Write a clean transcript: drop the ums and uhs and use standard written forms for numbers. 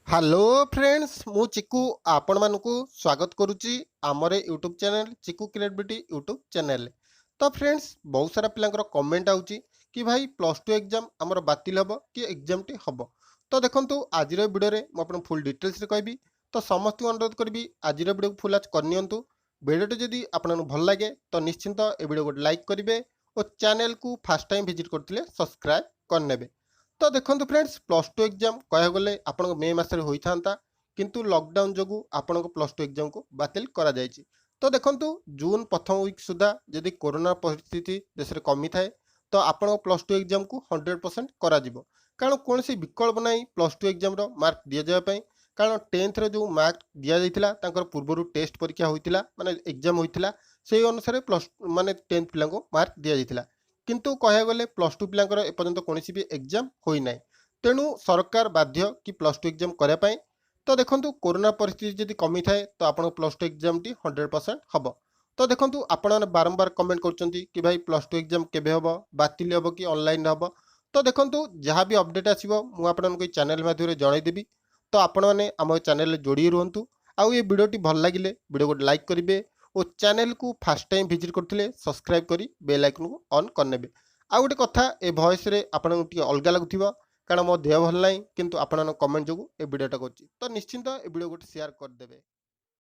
Hello friends मु चिकू आपण मानकु स्वागत करुच्ची आमर YouTube channel Chiku creativity YouTube channel. तो फ्रेंड्स बहुत सारा पिलांकर कमेंट आउची कि भाई प्लस टू एग्जाम आमर बातिल हम कि एग्जाम टी हम। तो देखंतु आज वीडियो रे मु आपन फुल डिटेल्स रे कहबी। तो समस्त अनुरोध करबी आज वीडियो को फुल आज करनियंतु। वीडियो जदि आपन भल लगे तो निश्चिंत ए वीडियो को लाइक करेंगे और चैनल को फर्स्ट टाइम विजिट करथिले सब्सक्राइब करनेबे। तो देखो फ्रेंड्स प्लस टू एग्जाम कह गले आप मे मसरे होता किंतु लॉकडाउन जो आपण प्लस टू एग्जाम को बातिल करा जायछि। तो देखो जून प्रथम वीक सुधा जदि कोरोना परिस्थिति देश में कमी थाए तो आपण प्लस टू एग्जाम को 100% करा जिवो। कारण कौन सी विकल्प ना प्लस टू एग्जाम मार्क दि जावाई। कारण टेन्थ जो मार्क दि जाता पूर्व टेस्ट परीक्षा होता माने एग्जाम होता से अनुसार प्लस माने टेन्थ पिला मार्क दि जाता किंतु कह गले प्लस टू पिलांकर एपर्यंत कौन भी एग्जाम होना तेणु सरकार बाध्य कि प्लस टू एग्जाम करने। तो देखो कोरोना परिस्थिति जदि कमी थाए तो आप प्लस टू एग्जाम टी 100% हम। तो देखो आपण बारंबार कमेंट कर कि भाई प्लस टू एग्जाम केबे हम बातिल हम कि ऑनलाइन हम। तो देखो जहाँ भी अपडेट आसो मुझे चैनल माध्यम जनईदेवी। तो आपण मैंने आम चैनल जोड़ी रुहतु। आउ ये वीडियो भल लगे वीडियो को लाइक करेंगे और चैनल को फर्स्ट टाइम विजिट करते सब्सक्राइब करी बेल आइकन को ऑन करने। आउ गोटे कथा ए भॉइस रे आपन टिके अलग लगुथिबो कारण मो देह भल नाही किंतु आपण कमेंट जो ए वीडियोटा करछि तो निश्चिंत ए वीडियो गोटे शेयर कर देबे।